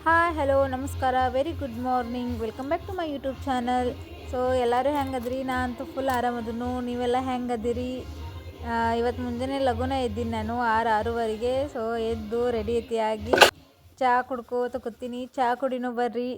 Hi hello ನಮಸ್ಕಾರ very good morning welcome back to my YouTube channel. So ಎಲ್ಲರೂ ಹೆಂಗದ್ರಿ? ನಾ ಅಂತೂ ಫುಲ್ ಆರಾಮದನು. ನೀವೆಲ್ಲ ಹೆಂಗದಿರಿ? ಇವತ್ತು ಮುಂಜಾನೆ ಲಘುನ ಎದ್ದೀನಿ ನಾನು 6:06ವರೆಗೆ. ಸೊ ಎದ್ದು ರೆಡಿ ಆಗಿ ಚಹಾ ಕುಡ್ಕೋತ ಕೂತೀನಿ. ಚಹಾ ಕುಡಿನೂ ಬರ್ರಿ.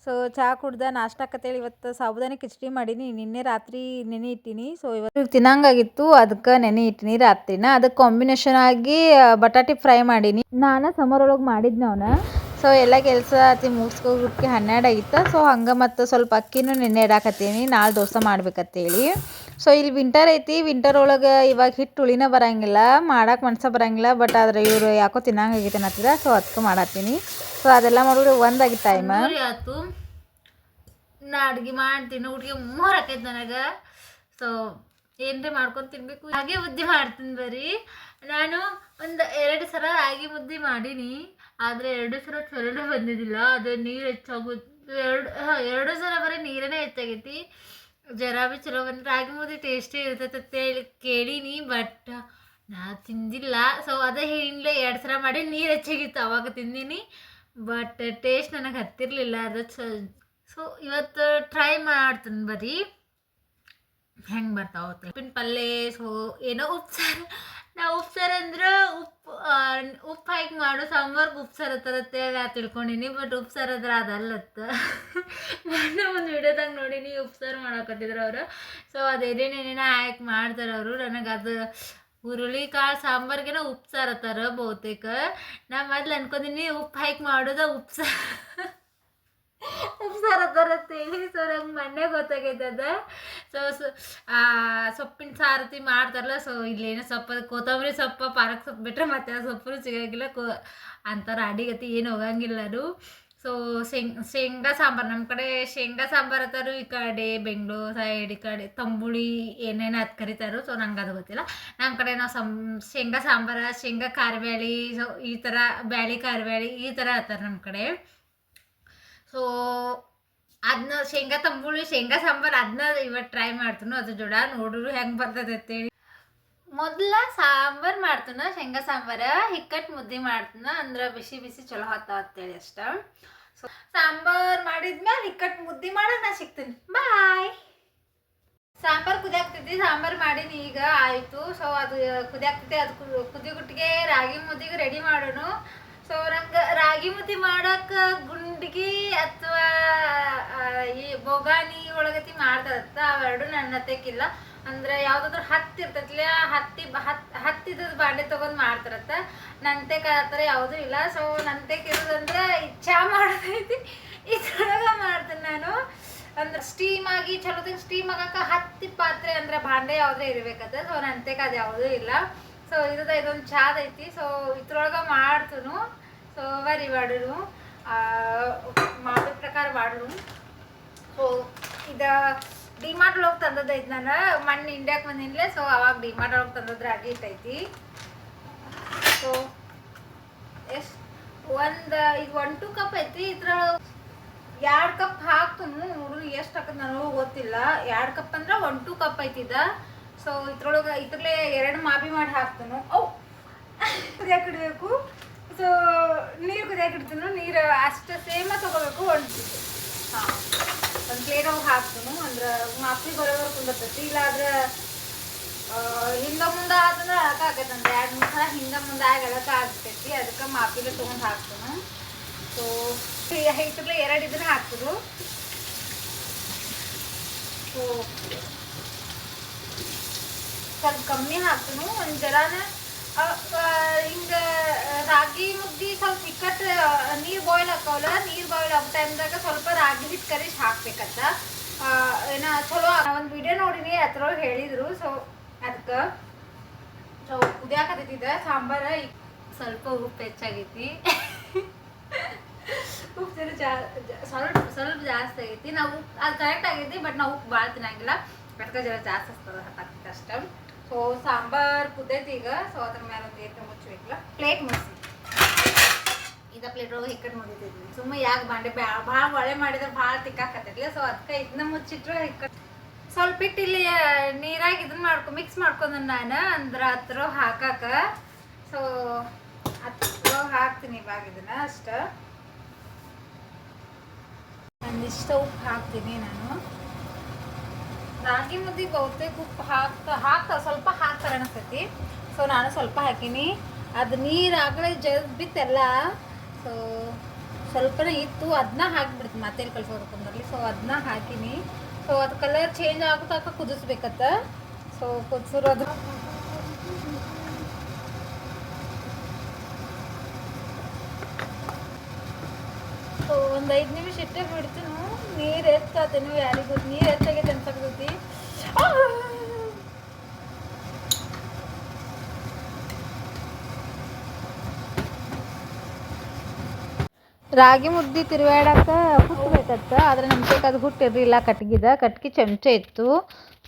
ಸೊ ಚಹಾ ಕುಡ್ದ ನಾಷ್ಟಾಕತ್ತೇಳಿ ಇವತ್ತು ಸಾಬುದಾನಿ ಕಿಚಡಿ ಮಾಡೀನಿ. ನಿನ್ನೆ ರಾತ್ರಿ ನೆನೆ ಇಟ್ಟೀನಿ. ಸೊ ಇವತ್ತು ತಿನ್ನಂಗಾಗಿತ್ತು, ಅದಕ್ಕೆ ನೆನೆ ಇಟ್ಟೀನಿ ರಾತ್ರಿನ. ಅದಕ್ಕೆ ಕಾಂಬಿನೇಷನ್ ಆಗಿ ಬಟಾಟಿ ಫ್ರೈ ಮಾಡೀನಿ. ನಾನು ಸಮರ್ ಒಳಗೆ ಮಾಡಿದ್ನ ಅವನ್ನ. ಸೊ ಎಲ್ಲ ಕೆಲಸ ಮುಗಿಸ್ಕೋಬಿಟ್ಟು 12 ಆಗಿತ್ತು. ಸೊ ಹಂಗೆ ಮತ್ತು ಸ್ವಲ್ಪ ಅಕ್ಕಿನೂ ನೆನೆ ಇಡಾಕತ್ತೀನಿ, ನಾಳೆ ದೋಸೆ ಮಾಡ್ಬೇಕಂತೇಳಿ. ಸೊ ಇಲ್ಲಿ ವಿಂಟರ್ ಐತಿ. ವಿಂಟರ್ ಒಳಗೆ ಇವಾಗ ಹಿಟ್ಟು ಹುಳಿನ ಬರೋಂಗಿಲ್ಲ, ಮಾಡಕ್ಕೆ ಮನ್ಸ ಬರೋಂಗಿಲ್ಲ. ಬಟ್ ಆದರೆ ಇವರು ಯಾಕೋ ತಿನ್ನಂಗಾಗೈತೆ ಅನ್ನತ್ತಿದ. ಸೊ ಅದಕ್ಕೆ ಮಾಡತ್ತೀನಿ. ಸೊ ಅದೆಲ್ಲ ಮಾಡಿದ್ರೆ ಒಂದಾಗಿ ಟೈಮ್ ಆಯ್ತು. ನಾ ಅಡುಗೆ ಮಾಡ್ತೀನಿ, ಊಟಿಗೆ ಮೂರು ಆಕೈತೆ ನನಗೆ. ಸೊ ಏನ್ರಿ ಮಾಡ್ಕೊಂಡು ತಿನ್ಬೇಕು. ಹಾಗೆ ಮುದ್ದೆ ಮಾಡ್ತೀನಿ ಬರೀ. ನಾನು ಒಂದು 2 ಸಲ ರಾಗಿ ಮುದ್ದೆ ಮಾಡೀನಿ, ಆದರೆ 2 ಸಲ ಚಲೋನೇ ಬಂದಿದ್ದಿಲ್ಲ. ಅದು ನೀರು ಹೆಚ್ಚಾಗೋದು. 2 ಸಲ ಬರೀ ನೀರೇ ಹೆಚ್ಚಾಗೈತಿ. ಜರ ಭೀ ಚಲೋ ಬಂದು ರಾಗಿ ಮುದ್ದೆ ಟೇಸ್ಟೇ ಇರ್ತೈತೆ ಅಂತೇಳಿ ಕೇಳೀನಿ, ಬಟ್ ನಾ ತಿಂದಿಲ್ಲ. ಸೊ ಅದೇ ಹಿಂದೆ 2 ಸಲ ಮಾಡಿ ನೀರು ಹೆಚ್ಚಾಗಿತ್ತು, ಅವಾಗ ತಿಂದೀನಿ. ಬಟ್ ಟೇಸ್ಟ್ ನನಗೆ ಹತ್ತಿರಲಿಲ್ಲ ಅದು. ಸೊ ಇವತ್ತು ಟ್ರೈ ಮಾಡ್ತೀನಿ ಬರೀ ಹೆಂಗೆ ಬರ್ತಾವ ಉಪ್ಪಿನ ಪಲ್ಯ. ಸೊ ಏನೋ ಉಪ್ಸಾರು. ನಾ ಉಪ್ಸಾರು ಅಂದ್ರೆ ಉಪ್ಪು ಹಾಕಿ ಮಾಡೋ ಸಾಂಬಾರ್ಗೆ ಉಪ್ಸಾರು ಅಂತೇಳಿ ನಾ ತಿಳ್ಕೊಂಡೀನಿ. ಬಟ್ ಉಪ್ಸಾರು ಅದ್ರ ಅದಲ್ಲತ್ತ. ನಾನು ಒಂದು ವಿಡಿಯೋದಾಗ ನೋಡೀನಿ ಉಪ್ಸಾರು ಮಾಡಾಕತ್ತಿದ್ರು ಅವರು. ಸೊ ಅದೇನೇನೇನೇನ ಹಾಕಿ ಮಾಡ್ತಾರೆ ಅವರು. ನನಗೆ ಅದು ಹುರುಳಿಕಾಳು ಸಾಂಬಾರ್ಗೆನ ಉಪ್ಸಾರು ಅತ್ತಾರ ಬಹುತೇಕ. ನಾ ಮೊದ್ಲು ಅನ್ಕೊಂಡೀನಿ ಉಪ್ಪು ಹಾಕಿ ಮಾಡೋದ ಉಪ್ಸಾರು ಅಂತೇಳಿ. ಸೊ ನಂಗೆ ಮೊನ್ನೆ ಗೊತ್ತಾಗೈತದ. ಸೊ ಸೊಪ್ಪಿನ ಸಾರತಿ ಮಾಡ್ತಾರಲ್ಲ. ಸೊ ಇಲ್ಲೇನೋ ಸೊಪ್ಪು, ಕೊತ್ತಂಬರಿ ಸೊಪ್ಪು, ಪಾಲಕ್ ಸೊಪ್ಪು ಬಿಟ್ಟರೆ ಮತ್ತೆ ಆ ಸೊಪ್ಪು ಸಿಗೋಂಗಿಲ್ಲ ಅಂತಾರೆ. ಅಡಿಗತಿ ಏನು ಹೋಗಂಗಿಲ್ಲ ಅದು. ಸೊ ಶೇಂಗಾ ಸಾಂಬಾರು, ನಮ್ಮ ಕಡೆ ಶೇಂಗಾ ಸಾಂಬಾರು ಅತ್ತಾರು. ಈ ಕಡೆ ಬೆಂಗಳೂರು ಸೈಡ್ ಈ ಕಡೆ ತಂಬುಳಿ ಏನೇನು ಅದು ಕರಿತಾರೋ. ಸೊ ನಂಗೆ ಅದು ಗೊತ್ತಿಲ್ಲ. ನಮ್ಮ ಕಡೆ ನಾವು ಶೇಂಗಾ ಸಾಂಬಾರು, ಶೇಂಗಾ ಖಾರಬ್ಯಾಳಿ, ಸೊ ಈ ಥರ ಬ್ಯಾಳಿ ಖಾರಬ್ಯಾಳಿ ಈ ಥರ ಅತ್ತಾರ ನಮ್ಮ ಕಡೆ. ಸೊ ಅದನ್ನ ಶೇಂಗಾ ತಂಬುಳಿ, ಶೇಂಗಾ ಸಾಂಬಾರು ಅದನ್ನ ಇವತ್ತು ಟ್ರೈ ಮಾಡ್ತೀನಿ. ಅದ್ರ ಜೋಡ ನೋಡ್ರು ಹೆಂಗೆ ಬರ್ತದೆ ಅಂತೇಳಿ. ಮೊದಲ ಸಾಂಬಾರು ಮಾಡ್ತೀನ, ಶೇಂಗಾ ಸಾಂಬಾರು. ಹಿಕ್ಕಟ್ಟು ಮುದ್ದೆ ಮಾಡ್ತೀನ, ಅಂದ್ರೆ ಬಿಸಿ ಬಿಸಿ ಚಲೋ ಹೊತ್ತಾವ ಅಂತೇಳಿ ಅಷ್ಟ. ಸೊ ಸಾಂಬಾರು ಮಾಡಿದ್ಮೇಲೆ ಹಿಕ್ಕಟ್ಟು ಮುದ್ದೆ ಮಾಡೋದು ನಾ ಸಿಗ್ತೀನಿ. ಬಾಯ್. ಸಾಂಬಾರು ಕುದಿಯಾಗ್ತೈತಿ. ಸಾಂಬಾರು ಮಾಡೀನಿ, ಈಗ ಆಯಿತು. ಸೊ ಅದು ಕುದಿಯಾಗ್ತೈತಿ. ಅದು ಕುದಿಗುಟ್ಟಿಗೆ ರಾಗಿ ಮುದ್ದೆಗೆ ರೆಡಿ ಮಾಡೋಣ. ಸೊ ನಂಗೆ ರಾಗಿ ಮುದ್ದೆ ಮಾಡೋಕೆ ಗುಂಡಿಗೆ ಅಥವಾ ಈ ಬೊಗಾನಿ ಒಳಗತಿ ಮಾಡ್ತಾರತ್ತ. ಅವೆರಡು ನನ್ನ ಹತ್ತಕ್ಕಿಲ್ಲ. ಅಂದ್ರೆ ಯಾವುದಾದ್ರೂ ಹತ್ತಿ ಇರ್ತೈತಿಲ್ಲ, ಹತ್ತಿದ ಬಾಂಡೆ ತೊಗೊಂಡು ಮಾಡ್ತಾರತ್ತ. ನಂತೆಕ್ ಆ ಥರ ಯಾವುದೂ ಇಲ್ಲ. ಸೊ ನಂತೆಕ್ ಇರೋದಂದ್ರೆ ಚಹಾ ಮಾಡೋದೈತಿ, ಇದ್ರೊಳಗೆ ಮಾಡ್ತೀನಿ ನಾನು. ಅಂದ್ರೆ ಸ್ಟೀಮ್ ಆಗಿ ಚಲೋ ಸ್ಟೀಮ್ ಆಗಕ್ಕೆ ಹತ್ತಿ ಪಾತ್ರೆ ಅಂದ್ರೆ ಬಾಂಡೆ ಯಾವುದೇ ಇರಬೇಕತ್ತ. ಸೊ ನಂತೆಕ್ ಅದು ಯಾವುದೂ ಇಲ್ಲ. ಸೊ ಇದೊಂದು ಚಾದ ಐತಿ. ಸೊ ಇದ್ರೊಳಗೆ ಮಾಡ್ತನು. ಸೊ ಬರಿ ಮಾಡೋನು ಮಾಡೋ ಪ್ರಕಾರ ಮಾಡೋನು. ಸೊ ಇದು ಡಿಮಾರ್ಟ್ ಒಳಗೆ ತಂದದೈತಿ. ನಾನು ಮಣ್ಣು ಇಂಡ್ಯಾಕ್ಕೆ ಬಂದಿನ್ಲೆ. ಸೊ ಅವಾಗ ಡಿಮಾರ್ಟ್ ಒಳಗೆ ತಂದದ್ರೆ ಆಗಿ ಇಟ್ಟೈತಿ. ಸೊ ಎಷ್ಟು ಈಗ 1-2 ಕಪ್ ಐತಿ. ಇದ್ರೊಳಗೆ 2 ಕಪ್ ಹಾಕ್ತನು. ನೋಡು ಎಷ್ಟು ಹಾಕೋದು ನನಗೂ ಗೊತ್ತಿಲ್ಲ. 2 ಕಪ್ ಅಂದ್ರೆ 1-2 ಕಪ್ ಐತಿದ. ಸೊ ಇದ್ರಲ್ಲೇ 2 ಮಾಬಿ ಮಾಡಿ ಹಾಕ್ತನು. ಕುದಿಯಾಕೆ ಇಡಬೇಕು. ಸೊ ನೀರು ಕುದಿಯಾಕೆ ಇಡ್ತೀನಿ. ನೀರು ಅಷ್ಟು ಸೇಮ ತೊಗೋಬೇಕು. ಒಂದು ಪ್ಲೇಟ್ ಒಳಗೆ ಹಾಕ್ತನು. ಅಂದ್ರೆ ಮಾಪಿ ಬರೋವರೆಗೆ ಕುಂದಿರ್ತೈತಿ. ಇಲ್ಲಾದ್ರೆ ಹಿಂದೆ ಮುಂದೆ ಆತಂದ್ರೆ ಅಳಕಾಗೈತೆ. ಅಂದ್ರೆ 2-3 ಸಲ ಹಿಂದೆ ಮುಂದೆ ಆಗಿ ಅಳಕ ಆಗ್ತೈತಿ. ಅದಕ್ಕೆ ಮಾಪಿಲೆ ತೊಗೊಂಡು ಹಾಕ್ತನು. ಸೊ ಇದ್ರಲ್ಲೇ 2 ಇದನ್ನ ಹಾಕ್ತರು. ಸೊ ಸ್ವಲ್ಪ ಕಮ್ಮಿ ಹಾಕ್ತನು. ಒಂದು ಜರಾನ ಹಿಂಗೆ ರಾಗಿ ಮುದ್ದೆ ಸ್ವಲ್ಪ ಇಕ್ಕಟ್ಟು ನೀರು ಬಾಯ್ಲ್ ಹಾಕವಲ್ಲ. ನೀರು ಬಾಯ್ಲ್ ಆಗೋ ಟೈಮ್ದಾಗ ಸ್ವಲ್ಪ ರಾಗಿ ಹಿಟ್ಟು ಕರಿಸಿ ಹಾಕ್ಬೇಕಂತ. ಏನೋ ಚಲೋ ಒಂದು ವಿಡಿಯೋ ನೋಡಿನಿ, ಅದ್ರೊಳಗೆ ಹೇಳಿದರು. ಸೊ ಅದಕ್ಕೆ ಸೊ ಕುದಿಯಾಕತ್ತೈತಿದ್ದ ಸಾಂಬಾರು. ಸ್ವಲ್ಪ ಉಪ್ಪು ಹೆಚ್ಚಾಗೈತಿ. ಉಪ್ಪು ಸ್ವಲ್ಪ ಜಾಸ್ತಿ ಆಗೈತಿ. ನಾವು ಅದು ಕರೆಕ್ಟ್ ಆಗೈತಿ, ಬಟ್ ನಾವು ಉಪ್ಪು ಭಾಳ ತಿನ್ನಂಗಿಲ್ಲ. ಅದಕ್ಕೆ ಜರ ಜಾಸ್ತಿ ಹತ್ತೈತಿ ಅಷ್ಟೇ. ಸೊ ಸಾಂಬಾರು ಕುದ್ದೈತಿ ಈಗ. ಸೊ ಅದ್ರ ಮೇಲೆ ಒಂದು ಏಟ್ ಮುಚ್ಚಬೇಕಲ್ಲ. ಪ್ಲೇಟ್ ಮುಚ್ಚಿ ಇದ ಪ್ಲೇಟ್ ಒಳಗೆ ಹಿಕ್ಕಟ್ಟು ಮುಗಿತೈತಿ. ಸುಮ್ಮನೆ ಯಾಕೆ ಬಾಂಡೆ ಭಾಳ ಒಳ್ಳೆ ಮಾಡಿದ್ರೆ ಭಾಳ ತಿಕ್ಕಾಕತ್ತೈತಿಲ್ಲ. ಸೊ ಅದಕ್ಕೆ ಇದನ್ನ ಮುಚ್ಚಿಟ್ರೆ ಹಿಕ್ಕಟ್ಟು ಸ್ವಲ್ಪ ಇಟ್ಟು ಇಲ್ಲಿ ನೀರಾಗಿ ಇದನ್ನ ಮಿಕ್ಸ್ ಮಾಡ್ಕೊಂಡ ನಾನು. ಅಂದ್ರೆ ಹತ್ರ ಹಾಕಾಕ. ಸೊ ಹತ್ರ ಹಾಕ್ತೀನಿ ಇವಾಗ ಇದನ್ನ ಅಷ್ಟ. ಒಂದಿಷ್ಟು ಉಪ್ಪು ಹಾಕ್ತೀನಿ ನಾನು. ರಾಗಿ ಮುದ್ದೆ ಬಹುತೇಕ ಉಪ್ಪು ಹಾಕ್ತಾ ಸ್ವಲ್ಪ ಹಾಕ್ತಾರೆ ಅನಿಸ್ತೈತಿ. ಸೊ ನಾನು ಸ್ವಲ್ಪ ಹಾಕೀನಿ. ಅದು ನೀರು ಆಗಲೇ ಬಿತ್ತೆಲ್ಲ. ಸೊ ಸ್ವಲ್ಪನೇ ಇತ್ತು, ಅದನ್ನ ಹಾಕಿಬಿಡ್ತೀನಿ ಮತ್ತೆ ಕಳ್ಸೋದಕ್ಕಂದ್ರಲ್ಲಿ. ಸೊ ಅದನ್ನ ಹಾಕೀನಿ. ಸೊ ಅದು ಕಲರ್ ಚೇಂಜ್ ಆಗುತ್ತಾಕ ಕುದಿಸ್ಬೇಕತ್ತ. ಸೊ ಕುದಿಸಿರೋದು ಸೊ ಒಂದು 5 ನಿಮಿಷ ಇಟ್ಟೆ ಬಿಡ್ತೀನಿ. ನೀರು ಎತ್ತಾತೇನು ಯಾರಿಗೂ ಗೊತ್ತು, ನೀರು ಎತ್ತಾಗೈತೆ ಅನ್ಸಕ್ತೈತಿ. ರಾಗಿ ಮುದ್ದೆ ತಿರುವಾಡಕ್ಕೆ ಹುಟ್ಟಬೇಕತ್ತ. ಆದರೆ ನಮ್ಮ ಕೈಗೆ ಅದು ಹುಟ್ಟಿರಲಿಲ್ಲ. ಕಟ್ಗೆ ಚಮಚ ಇತ್ತು.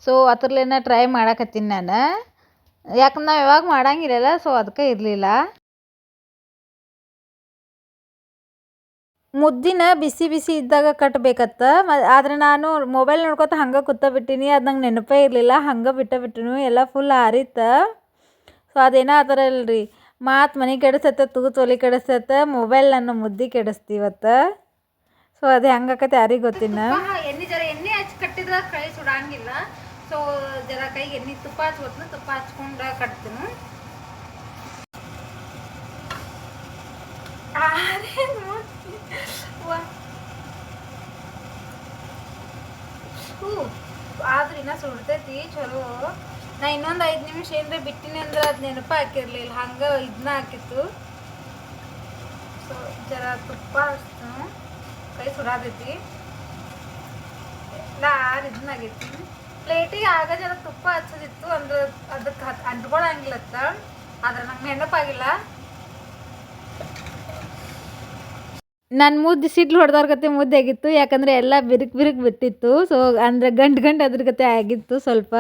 ಸೊ ಅದ್ರಲ್ಲೇನ ಟ್ರೈ ಮಾಡಕತ್ತೀನಿ ನಾನು, ಯಾಕಂದ್ರೆ ನಾವು ಯಾವಾಗ ಮಾಡಂಗಿರಲ್ಲ. ಸೊ ಅದಕ್ಕೆ ಇರಲಿಲ್ಲ. ಮುದ್ದಿನ ಬಿಸಿ ಬಿಸಿ ಇದ್ದಾಗ ಕಟ್ಟಬೇಕತ್ತ. ಆದರೆ ನಾನು ಮೊಬೈಲ್ ನೋಡ್ಕೊತ ಹಂಗೆ ಕೂತ್ಬಿಟ್ಟಿನಿ. ಅದು ನಂಗೆ ನೆನಪೇ ಇರಲಿಲ್ಲ, ಹಂಗೆ ಬಿಟ್ಟನು. ಎಲ್ಲ ಫುಲ್ ಆರಿತ್ತ. ಸೊ ಅದೇನೋ ಅದರಲ್ರಿ, ಮಾತು ಮನೆ ಕೆಡಿಸತ್ತ, ತೂತು ಒಲಿ ಕೆಡಿಸತ್ತ, ಮೊಬೈಲ್ ನನ್ನ ಮುದ್ದೆ ಕೆಡಿಸ್ತೀವತ್ತ. ಸೊ ಅದು ಹೆಂಗಾಕತ್ತೆ ಯಾರಿಗೆ ಗೊತ್ತಿನ. ಎಣ್ಣೆ ಹಚ್ಚಿ ಕಟ್ಟಿದ್ರೆ ಕೈ ಸುಡಂಗಿಲ್ಲ. ಸೊ ಜರ ಕೈಗೆ ಎಣ್ಣೆ ತುಪ್ಪ ಹಚ್ಕೊತೀನಿ. ತುಪ್ಪ ಹಚ್ಕೊಂಡು ಕಟ್ತೀನಿ. ಆದ್ರೂ ಇನ್ನ ಸುಡ್ತೈತಿ ಚಲೋ. ನಾ ಇನ್ನೊಂದು 5 ನಿಮಿಷ ಏನ್ರ ಬಿಟ್ಟಿನಿ ಅಂದ್ರೆ ಅದು ನೆನಪ ಹಾಕಿರ್ಲಿಲ್ಲ, ಹಂಗೆ ಇದನ್ನ ಹಾಕಿತ್ತು. ಸೊ ಜರ ತುಪ್ಪ ಹಚ್ತು, ಕೈ ಸುಡಾದೈತಿ ಎಲ್ಲ ಇದನ್ನಾಗೈತಿ. ಪ್ಲೇಟಿಗೆ ಆಗ ಜರ ತುಪ್ಪ ಹಚ್ಚೋದಿತ್ತು ಅಂದ್ರೆ ಅದಕ್ಕೆ ಅಂಟ್ಕೊಳಂಗಿಲ್ಲತ್ತ. ಆದ್ರೆ ನಂಗೆ ನೆನಪಾಗಿಲ್ಲ. ನನ್ನ ಮುದ್ದೆ ಸಿಡ್ಲು ಹೊಡೆದವ್ರ ಗತೆ ಮುದ್ದೆ ಆಗಿತ್ತು. ಯಾಕಂದರೆ ಎಲ್ಲ ಬಿರುಕು ಬಿಟ್ಟಿತ್ತು. ಸೊ ಅಂದರೆ ಗಂಟು ಅದ್ರ ಗತೆ ಆಗಿತ್ತು ಸ್ವಲ್ಪ.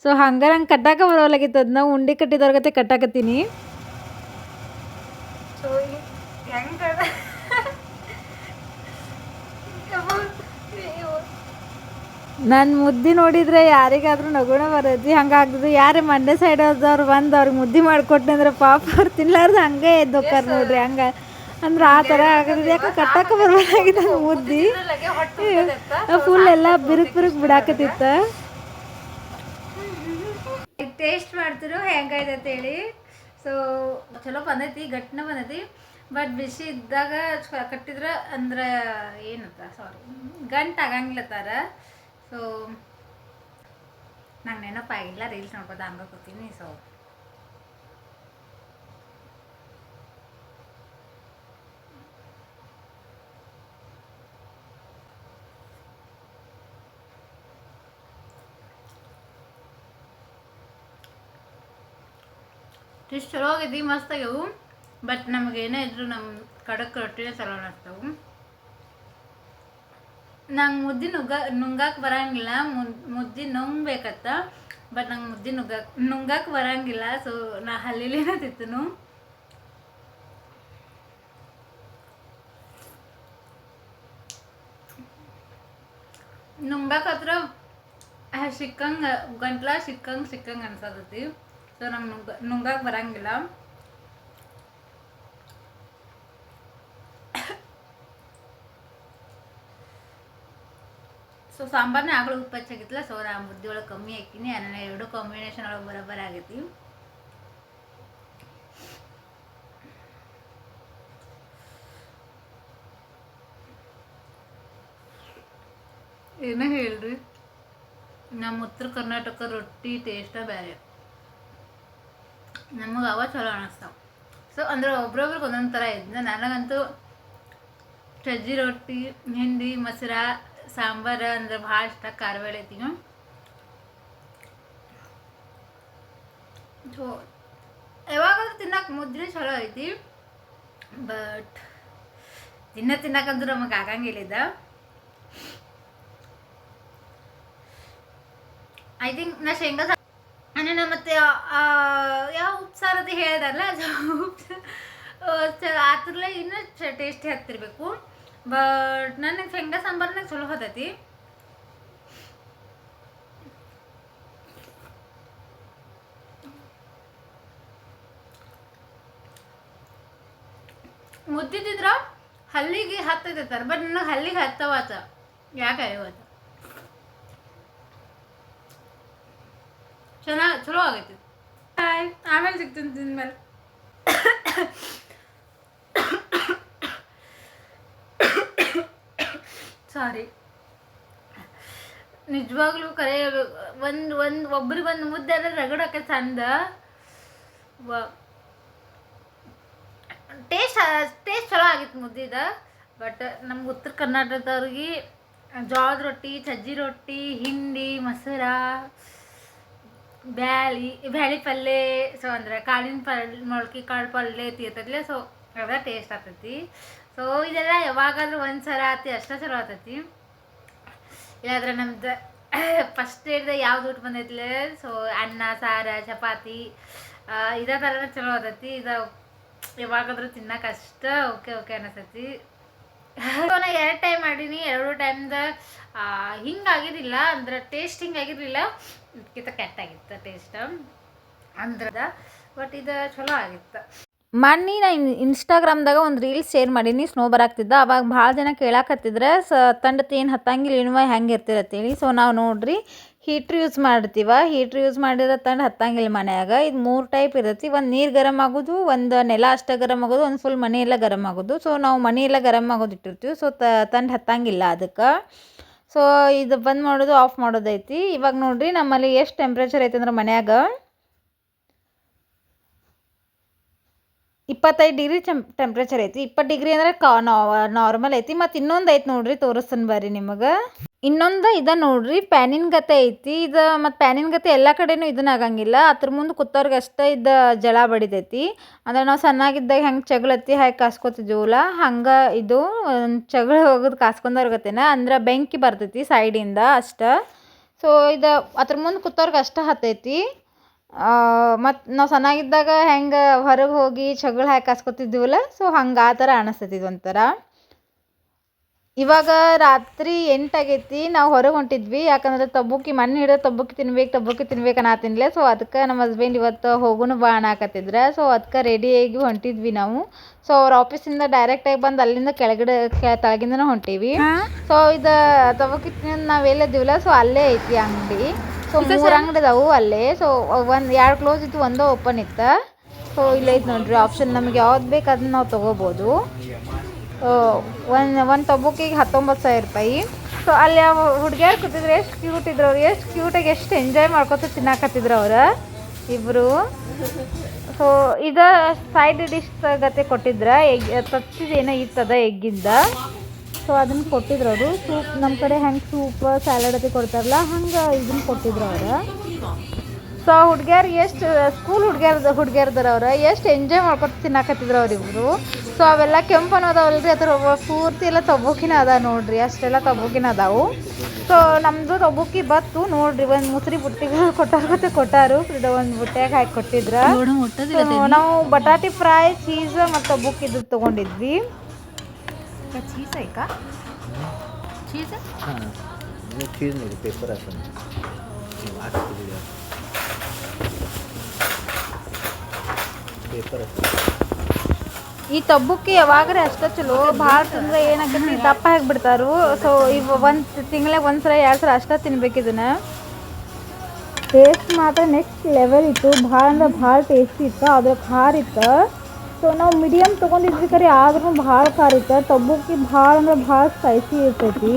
ಸೊ ಹಂಗಾರೆ ನಂಗೆ ಕಟ್ಟಾಕ ಬರೋಲಾಗಿತ್ತು. ಅದನ್ನ ಉಂಡೆ ಕಟ್ಟಿದವ್ರ ಗತೆ ಕಟ್ಟಾಕತ್ತೀನಿ. ಸೊ ಹೆಂಗೆ ನನ್ನ ಮುದ್ದೆ ನೋಡಿದರೆ ಯಾರಿಗಾದ್ರೂ ನಗುಣ ಬರೋದು ಹಂಗಾಗ್ತದೆ. ಯಾರೇ ಮಂಡ್ಯ ಸೈಡ್ ಆದವ್ರು ಬಂದು ಅವ್ರಿಗೆ ಮುದ್ದೆ ಮಾಡಿಕೊಟ್ಟೆ ಅಂದ್ರೆ ಪಾಪ ಅವ್ರು ತಿನ್ಲಾರ್ದು ಹಂಗೆ ಎದ್ದೋಕ್ಕಾರ ನೋಡ್ರಿ. ಹಂಗೆ ಅಂದ್ರೆ ಆ ಥರ ಆಗೋದು. ಯಾಕೆ ಕಟ್ಟಕ್ಕೆ ಬರಬೇಕಾಗಿತ್ತು ಮುದ್ದೆ. ಫುಲ್ ಎಲ್ಲ ಬಿರುಕು ಬಿಡಾಕತ್ತಿತ್ತ. ಟೇಸ್ಟ್ ಮಾಡ್ತಿರು ಹೆಂಗೈತೆ ಅಂತೇಳಿ. ಸೊ ಚಲೋ ಬಂದೈತಿ, ಗಟ್ಟಿನ ಬಂದೈತಿ. ಬಟ್ ಬಿಸಿ ಇದ್ದಾಗ ಕಟ್ಟಿದ್ರೆ ಅಂದ್ರೆ ಏನಂತ ಗಂಟು ಆಗಂಗಿಲ್ಲತ್ತಾರ. ಸೊ ನಂಗೆ ನೆನಪಾಗಿಲ್ಲ, ರೀಲ್ಸ್ ನೋಡ್ಬೋದು ಹಂಗೆ ಕೂತೀನಿ. ಸೊ ಟೇಸ್ಟ್ ಚಲೋ ಆಗೈತಿ, ಮಸ್ತ್ ಆಗ್ಯಾವು. ಬಟ್ ನಮಗೇನೇ ಇದ್ರು ನಮ್ಮ ಕಡಕ್ ರೊಟ್ಟಿನೇ ಚಲೋ ಅನ್ನಿಸ್ತವು. ನಂಗೆ ಮುದ್ದೆ ನುಂಗಾಕೆ ಬರಂಗಿಲ್ಲ. ಮುದ್ದೆ ನುಂಗ್ಬೇಕತ್ತ. ಬಟ್ ನಂಗೆ ಮುದ್ದೆ ನುಂಗಾಕೆ ಬರಂಗಿಲ್ಲ. ಸೊ ನಾ ಹಲ್ಲಿಲೇನ ತಿತ್ತನು. ನುಂಗಾಕತ್ರ ಸಿಕ್ಕಂಗೆ ಗಂಟ್ಲ ಸಿಕ್ಕಂಗೆ ಅನ್ಸತೈತಿ. ಸೊ ನಂಗೆ ನುಂಗಾಕೆ ಬರಂಗಿಲ್ಲ. ಸೊ ಸಾಂಬಾರನ್ನ ಆಗಲೂ ಉಪ್ಪು ಹೆಚ್ಚಾಗಿತ್ತಲ್ಲ. ಸೊ ನಾ ಮುದ್ದೆ ಒಳಗೆ ಕಮ್ಮಿ ಹಾಕಿನಿ. ನನ್ನ ಎರಡು ಕಾಂಬಿನೇಷನ್ ಒಳಗೆ ಬರೋಬ್ಬರ ಆಗೈತಿ. ಏನೇ ಹೇಳ್ರಿ, ನಮ್ಮ ಉತ್ತರ ಕರ್ನಾಟಕ ರೊಟ್ಟಿ ಟೇಸ್ಟ ಬೇರೆ. ನಮಗೆ ಅವ ಚಲೋ ಅನ್ನಿಸ್ತಾವ. ಸೊ ಅಂದ್ರೆ ಒಬ್ರೊಬ್ರಿಗೆ ಒಂದೊಂದು ಥರ ಇದ್ನ. ನನಗಂತೂ ಸಜ್ಜಿ ರೊಟ್ಟಿ, ಹಿಂಡಿ, ಮೊಸರ, ಸಾಂಬಾರು ಅಂದ್ರೆ ಭಾಳ ಇಷ್ಟ. ಖಾರಬೇಳೆ ಐತಿನ. ಸೊ ಯಾವಾಗಾದ್ರೂ ತಿನ್ನಕ್ಕೆ ಮುದ್ದೆ ಚಲೋ ಐತಿ. ಬಟ್ ತಿನ್ನಕ್ಕಂದ್ರೂ ನಮಗೆ ಆಗಂಗಿಲ್ಲ. ಐ ಥಿಂಕ್ ನಾ ಶೇಂಗಾ ನಾನು ಮತ್ತೆ ಯಾವ ಉಪ್ಸಾರದು ಹೇಳ್ದಲ್ಲ, ಆ ಥರಲ್ಲೇ ಇನ್ನೂ ಟೇಸ್ಟಿ ಆಗ್ತಿರ್ಬೇಕು. ಬಟ್ ನನಗೆ ಶೇಂಗಾ ಸಾಂಬಾರ್ನಾಗ ಚಲೋ ಹೋತೈತಿ. ಮುದ್ದೆ ತಿಂದ್ರೆ ಹಲ್ಲಿಗೆ ಹತ್ತೈತಾರ. ಬಟ್ ನನಗೆ ಹಲ್ಲಿಗೆ ಹತ್ತವಾತ. ಯಾಕೆ ಇವತ್ತು ಚಲೋ ಆಗೈತಿ. ಆಮೇಲೆ ಸಿಗ್ತೀನಿ ತಿಂದ್ಮೇಲೆ. ಸಾರಿ, ನಿಜವಾಗ್ಲೂ ಕರೆ ಒಬ್ರಿಗೊಂದು ಮುದ್ದೆ ಅಂದ್ರೆ ರಗಡಕ್ಕೆ ಚಂದ. ಟೇಸ್ಟ್ ಚಲೋ ಆಗಿತ್ತು ಮುದ್ದಿದ. ಬಟ್ ನಮ್ಗೆ ಉತ್ತರ ಕರ್ನಾಟಕದವ್ರಿಗೆ ಜೋಳದ ರೊಟ್ಟಿ, ಸಜ್ಜಿ ರೊಟ್ಟಿ, ಹಿಂಡಿ, ಮೊಸರ, ಬ್ಯಾಳಿ ಪಲ್ಯ, ಸೊ ಅಂದ್ರೆ ಕಾಳಿನ ಮೊಳಕೆ ಕಾಳು ಪಲ್ಯ ಇರ್ತೈತಿಲ್ಲ, ಸೊ ಅದ ಟೇಸ್ಟ್ ಆಗ್ತೈತಿ. ಸೊ ಇದೆಲ್ಲ ಯಾವಾಗಾದ್ರೂ ಒಂದ್ಸಲ ಆತಿ ಅಷ್ಟೇ ಚಲೋ ಆಗ್ತೈತಿ. ಇಲ್ಲಾಂದ್ರೆ ನಮ್ದು ಫಸ್ಟ್ ಹಿಡ್ದು ಯಾವ್ದು ಊಟ ಬಂದೈತಿಲ್ಲ, ಸೊ ಅನ್ನ ಸಾರು ಚಪಾತಿ ಇದೇ ಥರನೇ ಚಲೋ ಆಗ್ತೈತಿ. ಇದು ಯಾವಾಗಾದ್ರೂ ತಿನ್ನಕ್ಕೆ ಅಷ್ಟೇ ಓಕೆ ಅನಿಸ್ತೈತಿ. ಸೊ ನಾ 2 ಟೈಮ್ ಮಾಡೀನಿ, 2 ಟೈಮ್ದ ಹಿಂಗಾಗಿರಲಿಲ್ಲ, ಅಂದ್ರೆ ಟೇಸ್ಟ್ ಹಿಂಗಾಗಿರಲಿಲ್ಲ, ಇದಕ್ಕಿಂತ ಕೆಟ್ಟಾಗಿತ್ತು ಟೇಸ್ಟ್ ಅಂದ್ರದ. ಬಟ್ ಇದು ಚಲೋ ಆಗಿತ್ತು. ಮೊನ್ನೆ ನಾ ಇನ್ಸ್ಟಾಗ್ರಾಮ್ದಾಗ ಒಂದು ರೀಲ್ಸ್ ಶೇರ್ ಮಾಡೀನಿ, ಸ್ನೋ ಬರಾಕ್ತಿದ್ದ. ಅವಾಗ ಭಾಳ ಜನ ಕೇಳಾಕತ್ತಿದ್ರೆ ತಂಡತಿ ಏನು ಹತ್ತಂಗಿಲ್ಲ ಇನ್ವ ಹೆಂಗೆ ಇರ್ತಿರತ್ತೇಳಿ. ಸೊ ನಾವು ನೋಡ್ರಿ ಹೀಟ್ರ್ ಯೂಸ್ ಮಾಡ್ತೀವ, ಹೀಟ್ರ್ ಯೂಸ್ ಮಾಡಿದ್ರೆ ತಂಡ ಹತ್ತಂಗಿಲ್ಲ ಮನ್ಯಾಗ. ಇದು 3 ಟೈಪ್ ಇರ್ತೈತಿ. ಒಂದು ನೀರು ಗರಮ್ ಆಗೋದು, ಒಂದು ನೆಲ ಅಷ್ಟೇ ಗರಮ್ ಆಗೋದು, ಒಂದು ಫುಲ್ ಮನೆ ಎಲ್ಲ ಗರಮ್ ಆಗೋದು. ಸೊ ನಾವು ಮನೆ ಎಲ್ಲ ಗರಮ್ ಆಗೋದು ಇಟ್ಟಿರ್ತೀವಿ, ಸೊ ತಂಡ ಹತ್ತಂಗಿಲ್ಲ ಅದಕ್ಕೆ. ಸೊ ಇದು ಬಂದ್ ಮಾಡೋದು ಆಫ್ ಮಾಡೋದೈತಿ. ಇವಾಗ ನೋಡ್ರಿ ನಮ್ಮಲ್ಲಿ ಎಷ್ಟು ಟೆಂಪ್ರೇಚರ್ ಐತೆ ಅಂದ್ರೆ ಮನ್ಯಾಗ 25 ಡಿಗ್ರಿ ಟೆಂಪ್ರೇಚರ್ ಐತಿ. 20 ಡಿಗ್ರಿ ಅಂದ್ರೆ ನಾರ್ಮಲ್ ಐತಿ. ಮತ್ತು ಇನ್ನೊಂದು ಐತಿ ನೋಡ್ರಿ, ತೋರಿಸ್ತೇನೆ ಬರ್ರಿ ನಿಮಗೆ. ಇನ್ನೊಂದು ಇದ ನೋಡ್ರಿ, ಪ್ಯಾನಿನ ಗತೆ ಐತಿ ಇದು. ಮತ್ತು ಪ್ಯಾನಿನ ಗತೆ ಎಲ್ಲ ಕಡೆನೂ ಇದನ್ನ ಆಗಂಗಿಲ್ಲ, ಅದ್ರ ಮುಂದೆ ಕೂತವ್ರಿಗೆ ಅಷ್ಟೇ ಇದು ಜಳ ಬಡಿತೈತಿ. ಅಂದ್ರೆ ನಾವು ಸಣ್ಣಾಗಿದ್ದಾಗ ಹೆಂಗೆ ಚಗಳತ್ತಿ ಹಾಕಿ ಕಾಸ್ಕೊತಿದ್ದೀವಲ್ಲ, ಹಂಗೆ ಇದು ಚಗಳ ಹೋಗೋದು ಕಾಸ್ಕೊಂಡವ್ರಿಗತ್ತೇನ, ಅಂದ್ರೆ ಬೆಂಕಿ ಬರ್ತೈತಿ ಸೈಡಿಂದ ಅಷ್ಟೇ. ಸೊ ಇದು ಅದ್ರ ಮುಂದೆ ಕೂತವ್ರಿಗೆ ಅಷ್ಟೇ ಹತ್ತೈತಿ. ಮತ್ತು ನಾವು ಸಣ್ಣಾಗಿದ್ದಾಗ ಹೆಂಗೆ ಹೊರಗೆ ಹೋಗಿ ಚಗಳ ಹಾಕಿ ಕಾಸ್ಕೊತಿದ್ದೀವಲ್ಲ, ಸೊ ಹಂಗೆ ಆ ಥರ ಅನಿಸ್ತೈತಿ ಇದೊಂಥರ. ಇವಾಗ ರಾತ್ರಿ 8 ಆಗೈತಿ, ನಾವು ಹೊರಗೆ ಹೊಂಟಿದ್ವಿ. ಯಾಕಂದ್ರೆ ತಬ್ಬುಕಿ ಮಣ್ಣು ಹಿಡಿದು ತಬ್ಬುಕಿ ತಿನ್ಬೇಕು ಅನ್ನತ್ತಿನ್ಲೆ. ಸೊ ಅದಕ್ಕೆ ನಮ್ಮ ಹಸ್ಬೆಂಡ್ ಇವತ್ತು ಹೋಗೋನು ಬಾ ಅನ್ನಕತ್ತಿದ್ರೆ, ಸೊ ಅದಕ್ಕೆ ರೆಡಿಯಾಗಿ ಹೊಂಟಿದ್ವಿ ನಾವು. ಸೊ ಅವ್ರ ಆಫೀಸಿಂದ ಡೈರೆಕ್ಟಾಗಿ ಬಂದು ಅಲ್ಲಿಂದ ತಳಗಿಂದನೂ ಹೊಂಟೀವಿ. ಸೊ ಇದು ತಬ್ಬುಕಿ ತಿನ್ನೋದು ನಾವು ಎಲ್ಲಿದ್ದೀವಲ್ಲ, ಸೊ ಅಲ್ಲೇ ಐತಿ ಅಂಗಡಿ. ಸೊ 3 ಅಂಗಡಿ ಅದಾವು ಅಲ್ಲೇ. ಸೊ 2 ಕ್ಲೋಸ್ ಇತ್ತು, ಒಂದೇ ಓಪನ್ ಇತ್ತು. ಸೊ ಇಲ್ಲೇ ಐತೆ ನೋಡ್ರಿ ಆಪ್ಷನ್, ನಮಗೆ ಯಾವ್ದು ಬೇಕು ಅದನ್ನ ನಾವು ತೊಗೋಬೋದು. ಒಂದು ತಬ್ಬುಕಿಗೆ 19,000 ರೂಪಾಯಿ. ಸೊ ಅಲ್ಲಿ ಹುಡುಗಿಯರು ಕೂತಿದ್ರು, ಎಷ್ಟು ಕ್ಯೂಟ್ ಇದ್ರು ಅವ್ರು, ಎಷ್ಟು ಕ್ಯೂಟಾಗಿ ಎಷ್ಟು ಎಂಜಾಯ್ ಮಾಡ್ಕೊತ ತಿನ್ನಾಕತ್ತಿದ್ರು ಅವ್ರು ಇಬ್ಬರು. ಸೊ ಇದು ಸೈಡ್ ಡಿಶ್ ಗತೆ ಕೊಟ್ಟಿದ್ರ, ತತ್ತಿದೇನೋ ಇತ್ತದ ಎಗ್ಗಿಂದ. ಸೊ ಅದನ್ನು ಕೊಟ್ಟಿದ್ರು ಅವರು. ಸೂಪ್ ನಮ್ಮ ಕಡೆ ಹೆಂಗೆ ಸೂಪ್ ಸ್ಯಾಲಡ್ ಅತಿ ಕೊಡ್ತಾರಲ್ಲ, ಹಂಗೆ ಇದನ್ನು ಕೊಟ್ಟಿದ್ರು ಅವ್ರು. ಸೊ ಹುಡುಗಿಯರು ಎಷ್ಟು ಸ್ಕೂಲ್ ಹುಡುಗಿಯರ್ದಾರ ಅವ್ರು, ಎಷ್ಟು ಎಂಜಾಯ್ ಮಾಡ್ಕೊತ ತಿನ್ನಾಕತ್ತಿದ್ರು ಅವ್ರಿಬ್ರು. ಸೊ ಅವೆಲ್ಲ ಕೆಂಪು ಅನ್ನೋದವಲ್ರಿ, ಅದ್ರ ಪೂರ್ತಿ ಎಲ್ಲ ತಬ್ಬುಕಿನ ಅದ ನೋಡ್ರಿ, ಅಷ್ಟೆಲ್ಲ ತಬ್ಬುಕಿನ ಅದಾವು. ಸೊ ನಮ್ಮದು ತಬ್ಬುಕಿ ಬತ್ತು ನೋಡ್ರಿ, ಒಂದು ಮುಸ್ರಿ ಬುಟ್ಟಿಗಳು ಕೊಟ್ಟಾರು, ಇದು ಒಂದು ಬುಟ್ಟ್ಯಾಗ ಹಾಕಿ ಕೊಟ್ಟಿದ್ರು. ನಾವು ಬಟಾಟಿ ಫ್ರೈ, ಚೀಸ್ ಮತ್ತು ತಬ್ಬುಕಿ ಇದು ತೊಗೊಂಡಿದ್ವಿ. चीज आहे का? चीज आहे? हां, चीज नाही, पेपर असं पेपर ಈ ತಬ್ಬುಕಿ ಯಾವಾಗ್ರೆ ಅಷ್ಟೇ ಚಲೋ. ಭಾಳ ತಿಂದ್ರೆ ಏನಾಗತ್ತೆ, ದಪ್ಪ ಆಗಿಬಿಡ್ತಾರು. ಸೊ ಇವು 1 ತಿಂಗಳಿಗೆ 1 ಸಲ 2 ಸಲ ಅಷ್ಟೇ ತಿನ್ಬೇಕು ಇದನ್ನ. ಟೇಸ್ಟ್ ಮಾತ್ರ ನೆಕ್ಸ್ಟ್ ಲೆವೆಲ್ ಇತ್ತು, ಭಾಳ ಅಂದ್ರೆ ಭಾಳ ಟೇಸ್ಟಿ ಇತ್ತು. ಅದ್ರ ಖಾರ ಇತ್ತು. ಸೊ ನಾವು ಮೀಡಿಯಮ್ ತೊಗೊಂಡಿದ್ವಿ ಕರೆ, ಆದ್ರೂ ಭಾಳ ಖಾರ ಇತ್ತು. ತಬ್ಬುಕಿ ಭಾಳ ಅಂದ್ರೆ ಭಾಳ ಸ್ಪೈಸಿ ಇರ್ತೈತಿ.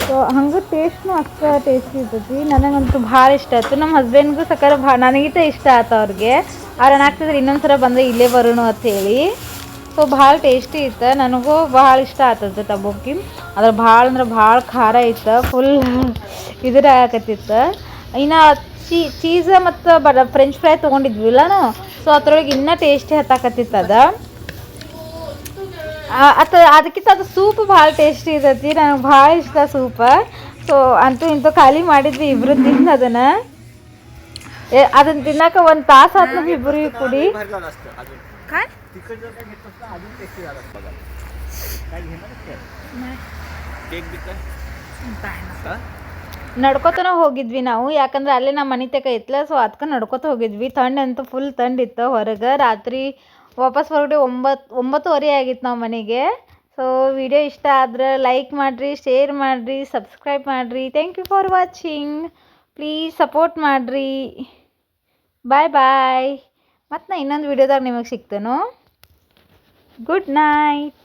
ಸೊ ಹಂಗೆ ಟೇಸ್ಟ್ನು ಅಷ್ಟೇ ಟೇಸ್ಟಿ ಇರ್ತೈತಿ. ನನಗಂತೂ ಭಾಳ ಇಷ್ಟ ಆಯ್ತು. ನಮ್ಮ ಹಸ್ಬೆಂಡ್ಗೂ ಸಕ್ಕರ ನನಗಿಂತ ಇಷ್ಟ ಆಯ್ತು ಅವ್ರಿಗೆ. ಅವ್ರು ಏನಾಗ್ತಿದ್ರೆ ಇನ್ನೊಂದು ಸಲ ಬಂದರೆ ಇಲ್ಲೇ ಬರೋಣ ಅಂತೇಳಿ. ಸೊ ಭಾಳ ಟೇಸ್ಟಿ ಇತ್ತು, ನನಗೂ ಭಾಳ ಇಷ್ಟ ಆಗ್ತದೆ ತಬ್ಬುಕಿ. ಅದ್ರ ಭಾಳ ಅಂದ್ರೆ ಭಾಳ ಖಾರ ಇತ್ತು, ಫುಲ್ ಇದ್ರ ಆಗತ್ತಿತ್ತು. ಇನ್ನು ಚೀಸ್ ಮತ್ತು ಫ್ರೆಂಚ್ ಫ್ರೈ ತೊಗೊಂಡಿದ್ವಿಲ್ಲ ನಾವು, ಸೊ ಅದ್ರೊಳಗೆ ಇನ್ನೂ ಟೇಸ್ಟಿ ಹತ್ತಾಕತ್ತಿತ್ತು ಅದು. ಅದಕ್ಕಿಂತ ಅದು ಸೂಪ್ ಭಾಳ ಟೇಸ್ಟಿ ಇರ್ತೈತಿ, ನನಗೆ ಭಾಳ ಇಷ್ಟ ಸೂಪ. ಸೊ ಅಂತೂ ಇಂತೂ ಖಾಲಿ ಮಾಡಿದ್ವಿ ಇಬ್ಬರು ತಿಂದು ಅದನ್ನು. ಅದನ್ನು ತಿನ್ನಕ್ಕೆ 1 ತಾಸು ಆತು ನಾವು ಇಬ್ಬರಿಗೆ ಕೂಡಿ. ನಡ್ಕೊತನ ಹೋಗಿದ್ವಿ ನಾವು, ಯಾಕಂದ್ರೆ ಅಲ್ಲೇ ನಮ್ಮ ಮನೆ ತಕ ಇತ್ತಲ್ಲ. ಸೊ ಅದಕ್ಕೆ ನಡ್ಕೊತ ಹೋಗಿದ್ವಿ. ಅಂತೂ ಫುಲ್ ಥಂಡಿತ್ತು ಹೊರಗೆ. ರಾತ್ರಿ ವಾಪಸ್ ಹೊರಗಡೆ 9:30 ಆಗಿತ್ತು ನಾವು ಮನೆಗೆ. ಸೊ ವಿಡಿಯೋ ಇಷ್ಟ ಆದ್ರೆ ಲೈಕ್ ಮಾಡಿರಿ, ಶೇರ್ ಮಾಡಿರಿ, ಸಬ್ಸ್ಕ್ರೈಬ್ ಮಾಡಿರಿ. Thank you for watching. Please support ಮಾಡಿರಿ. ಬಾಯ್ ಬಾಯ್. ಮತ್ತು ನಾ ಇನ್ನೊಂದು ವಿಡಿಯೋದಾಗ ನಿಮಗೆ ಸಿಗ್ತೇನೋ. Good night.